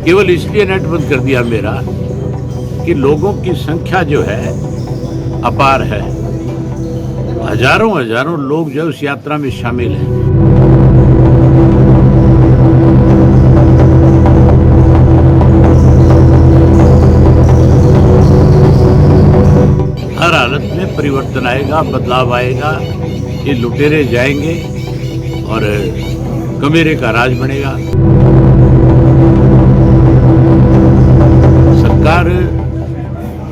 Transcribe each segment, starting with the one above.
केवल इसलिए नेट बंद कर दिया मेरा कि लोगों की संख्या जो है अपार है। हजारों हजारों लोग जो उस यात्रा में शामिल हैं। हर हालत में परिवर्तन आएगा, बदलाव आएगा। ये लुटेरे जाएंगे और कमेरे का राज बनेगा। सरकार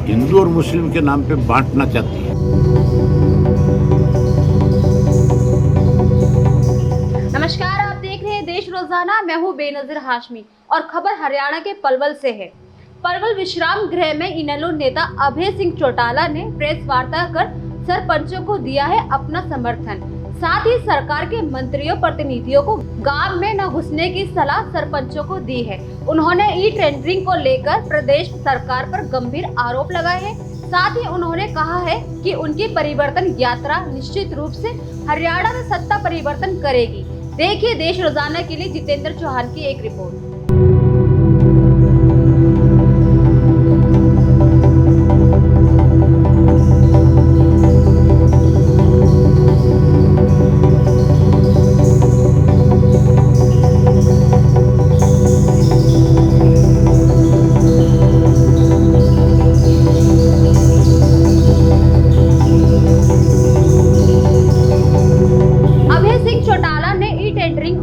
हिंदू और मुस्लिम के नाम पे बांटना चाहती है। नमस्कार, आप देख रहे हैं देश रोजाना। मैं हूं बेनजीर हाशमी और खबर हरियाणा के पलवल से है। पलवल विश्राम गृह में इनेलो नेता अभय सिंह चौटाला ने प्रेस वार्ता कर सरपंचों को दिया है अपना समर्थन। साथ ही सरकार के मंत्रियों प्रतिनिधियों को गांव में न घुसने की सलाह सरपंचों को दी है। उन्होंने ई टेंडरिंग को लेकर प्रदेश सरकार पर गंभीर आरोप लगाए हैं। साथ ही उन्होंने कहा है कि उनकी परिवर्तन यात्रा निश्चित रूप से हरियाणा में सत्ता परिवर्तन करेगी। देखिए देश रोजाना के लिए जितेंद्र चौहान की एक रिपोर्ट।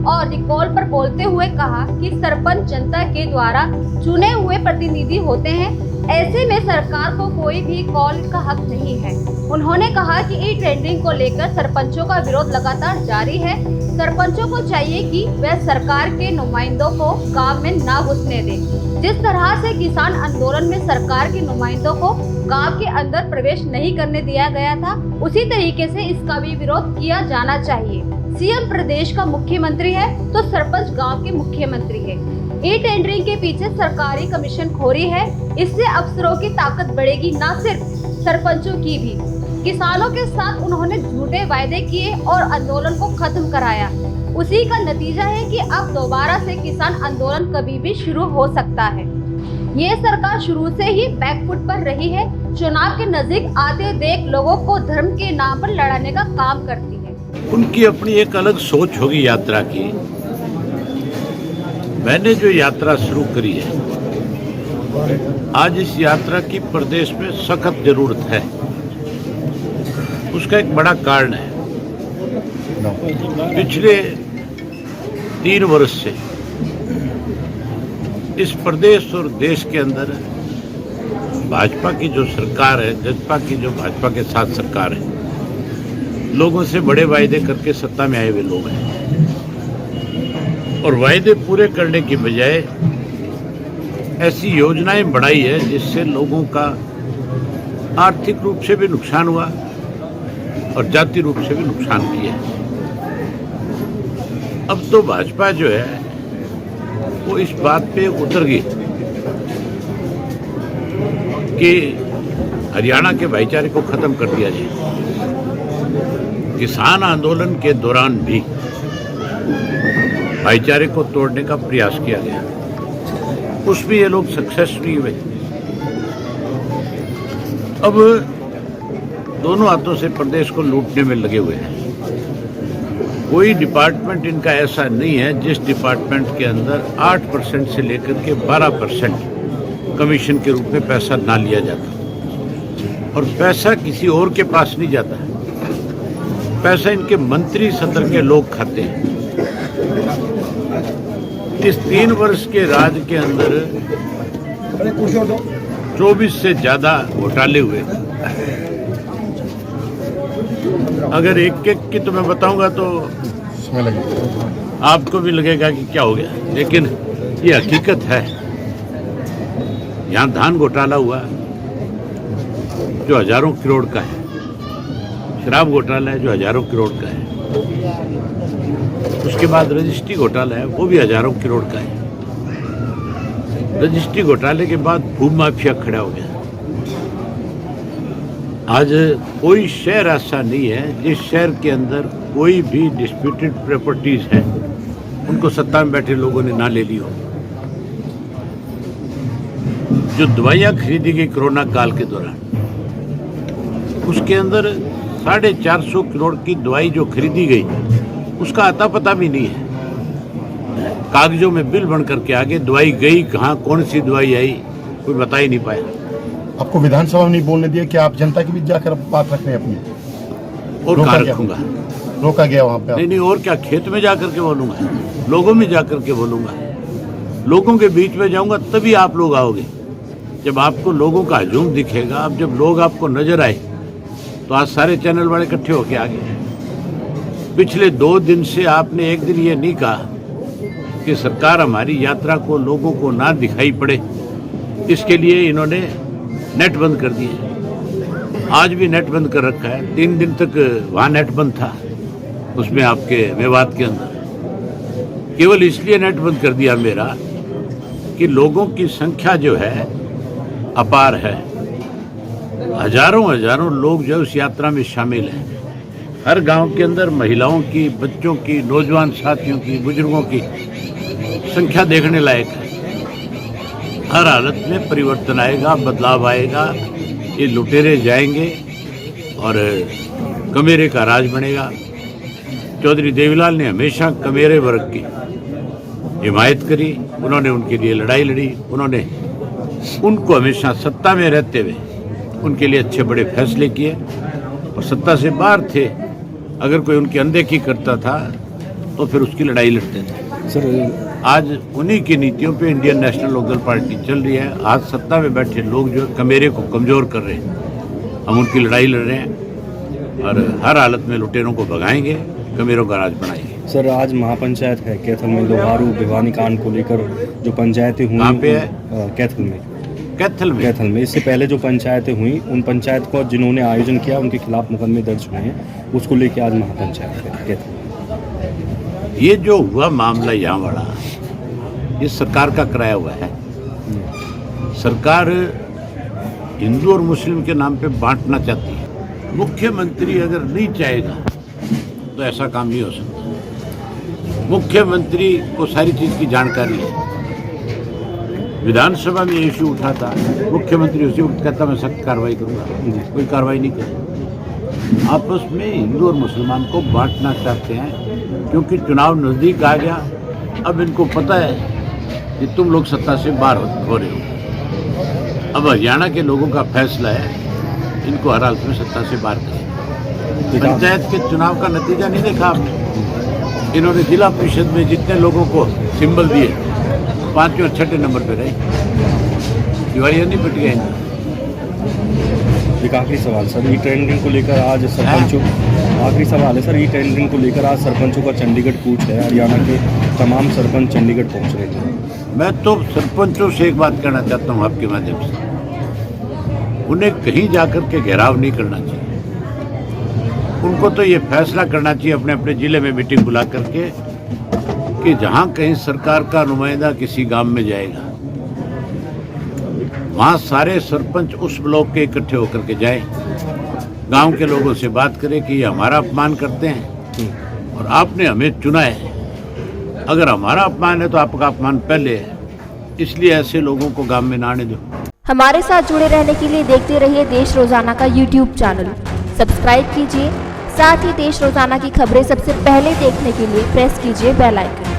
और रिकॉल पर बोलते हुए कहा कि सरपंच जनता के द्वारा चुने हुए प्रतिनिधि होते हैं। ऐसे में सरकार को कोई भी कॉल का हक नहीं है। उन्होंने कहा कि ई टेंडरिंग को लेकर सरपंचों का विरोध लगातार जारी है। सरपंचों को चाहिए कि वह सरकार के नुमाइंदों को गांव में न घुसने दें। जिस तरह से किसान आंदोलन में सरकार के नुमाइंदों को गांव के अंदर प्रवेश नहीं करने दिया गया था, उसी तरीके से इसका भी विरोध किया जाना चाहिए। सीएम प्रदेश का मुख्यमंत्री है तो सरपंच गांव के मुख्यमंत्री है। ई टेंडरिंग के पीछे सरकारी कमीशन खोरी है। इससे अफसरों की ताकत बढ़ेगी, न सिर्फ सरपंचों की भी। किसानों के साथ उन्होंने झूठे वायदे किए और आंदोलन को खत्म कराया। उसी का नतीजा है कि अब दोबारा से किसान आंदोलन कभी भी शुरू हो सकता है। ये सरकार शुरू से ही बैकफुट पर रही है। चुनाव के नजदीक आते देख लोगों को धर्म के नाम पर लड़ाने का काम करती है। उनकी अपनी एक अलग सोच होगी यात्रा की। मैंने जो यात्रा शुरू करी है, आज इस यात्रा की प्रदेश में सख्त जरूरत है। उसका एक बड़ा कारण है, पिछले 3 वर्ष से इस प्रदेश और देश के अंदर भाजपा की जो सरकार है, भाजपा के साथ सरकार है, लोगों से बड़े वायदे करके सत्ता में आए हुए लोग हैं और वायदे पूरे करने की बजाय ऐसी योजनाएं बढ़ाई है जिससे लोगों का आर्थिक रूप से भी नुकसान हुआ और जाति रूप से भी नुकसान किया। अब तो भाजपा जो है वो इस बात पे उतर गई कि हरियाणा के भाईचारे को खत्म कर दिया जाए। किसान आंदोलन के दौरान भी भाईचारे को तोड़ने का प्रयास किया गया, उसमें ये लोग सक्सेस नहीं हुए। अब दोनों हाथों से प्रदेश को लूटने में लगे हुए हैं। कोई डिपार्टमेंट इनका ऐसा नहीं है जिस डिपार्टमेंट के अंदर 8% से लेकर के 12% कमीशन के रूप में पैसा ना लिया जाता, और पैसा किसी और के पास नहीं जाता। पैसा इनके मंत्री सदर के लोग खाते हैं। इस 3 वर्ष के राज के अंदर 24 से ज्यादा घोटाले हुए। अगर एक एक की तो मैं बताऊंगा तो आपको भी लगेगा कि क्या हो गया, लेकिन ये हकीकत है। यहाँ धान घोटाला हुआ जो हजारों करोड़ का है, शराब घोटाला है जो हजारों करोड़ का है, उसके बाद रजिस्ट्री घोटाला है वो भी हजारों करोड़ का है। रजिस्ट्री घोटाले के बाद भूमि माफिया खड़ा हो गया। आज कोई शहर ऐसा नहीं है जिस शहर के अंदर कोई भी डिस्प्यूटेड प्रॉपर्टीज है उनको सत्ता में बैठे लोगों ने ना ले ली हो। जो दवाइयाँ खरीदी गई कोरोना काल के दौरान, उसके अंदर 450 करोड़ की दवाई जो खरीदी गई उसका अता पता भी नहीं है। कागजों में बिल बन करके आगे दवाई गई कहाँ, कौन सी दवाई आई, कोई बता ही नहीं पाया। आपको विधानसभा में नहीं बोलने दिया कि आप जनता के बीच जाकर बात रख रहे हैं अपनी? और रोका कहाँ गया? रखूंगा? रोका गया वहाँ पे? नहीं, और क्या, खेत में जाकर के बोलूंगा, लोगों में जाकर के बोलूंगा, लोगों के बीच में जाऊंगा, तभी आप लोग आओगे। जब आपको लोगों का हजूम दिखेगा, अब जब लोग आपको नजर आए, तो आज सारे चैनल वाले इकट्ठे होके आ गए। पिछले 2 दिन से आपने एक दिन ये नहीं कहा कि सरकार हमारी यात्रा को लोगों को ना दिखाई पड़े, इसके लिए इन्होंने नेट बंद कर दिए। आज भी नेट बंद कर रखा है। 3 दिन तक वहाँ नेट बंद था, उसमें आपके मेवात के अंदर। केवल इसलिए नेट बंद कर दिया मेरा कि लोगों की संख्या जो है अपार है। हजारों लोग जो उस यात्रा में शामिल हैं। हर गांव के अंदर महिलाओं की, बच्चों की, नौजवान साथियों की, बुजुर्गों की संख्या देखने लायक है। हर हालत में परिवर्तन आएगा, बदलाव आएगा। ये लुटेरे जाएंगे और कमेरे का राज बनेगा। चौधरी देवीलाल ने हमेशा कमेरे वर्ग की हिमायत करी, उन्होंने उनके लिए लड़ाई लड़ी, उन्होंने उनको हमेशा सत्ता में रहते हुए उनके लिए अच्छे बड़े फैसले किए, और सत्ता से बाहर थे अगर कोई उनकी अनदेखी करता था तो फिर उसकी लड़ाई लड़ते थे। सर, आज उन्हीं की नीतियों पे इंडियन नेशनल लोकदल पार्टी चल रही है। आज सत्ता में बैठे लोग जो कमेरे को कमजोर कर रहे हैं, हम उनकी लड़ाई लड़ रहे हैं और हर हालत में लुटेरों को भगाएंगे, कमेरों का राज बनाएंगे। सर, आज महापंचायत है कैथल में, लोहारू भिवानी कांड को लेकर जो पंचायतें हुई, कहाँ पे है? कैथल में। कैथल में इससे पहले जो पंचायतें हुई, उन पंचायत को जिन्होंने आयोजन किया उनके खिलाफ मुकदमे दर्ज हुए हैं, उसको लेकर आज महापंचायत है कैथल। ये जो हुआ मामला यहाँ वाला, ये सरकार का कराया हुआ है। सरकार हिंदू और मुस्लिम के नाम पे बांटना चाहती है। मुख्यमंत्री अगर नहीं चाहेगा तो ऐसा काम नहीं हो सकता। मुख्यमंत्री को सारी चीज की जानकारी है। विधानसभा में इश्यू उठा था, मुख्यमंत्री उसी वक्त कहता मैं सख्त कार्रवाई करूंगा, कोई कार्रवाई नहीं करे। आपस में हिंदू और मुसलमान को बांटना चाहते हैं, क्योंकि चुनाव नजदीक आ गया। अब इनको पता है कि तुम लोग सत्ता से बाहर हो रहे हो। अब हरियाणा के लोगों का फैसला है, इनको हर हालत में सत्ता से बाहर करें। पंचायत के चुनाव का नतीजा नहीं देखा आपने? इन्होंने जिला परिषद में जितने लोगों को सिंबल दिए, 5वें और 6ठे नंबर पे रहे। दिवालिया नहीं पिट गए। एक आखिरी सवाल सर, ई टेंडरिंग को लेकर आज सरपंचों, आखिरी सवाल है सर, ई टेंडरिंग को लेकर आज सरपंचों का चंडीगढ़ कूच है। हरियाणा के तमाम सरपंच चंडीगढ़ पहुंच रहे हैं। मैं तो सरपंचों से एक बात कहना चाहता हूं आपके माध्यम से, उन्हें कहीं जाकर के घेराव नहीं करना चाहिए। उनको तो ये फैसला करना चाहिए अपने अपने जिले में मीटिंग बुला करके कि जहां कहीं सरकार का नुमाइंदा किसी गांव में जाएगा, वहां सारे सरपंच उस ब्लॉक के इकट्ठे होकर के जाए, गांव के लोगों से बात करें कि ये हमारा अपमान करते हैं और आपने हमें चुना है। अगर हमारा अपमान है तो आपका अपमान पहले है, इसलिए ऐसे लोगों को गांव में ना आने दो। हमारे साथ जुड़े रहने के लिए देखते रहिए देश रोजाना का YouTube चैनल, सब्सक्राइब कीजिए। साथ ही देश रोजाना की खबरें सबसे पहले देखने के लिए प्रेस कीजिए बेल आइकन।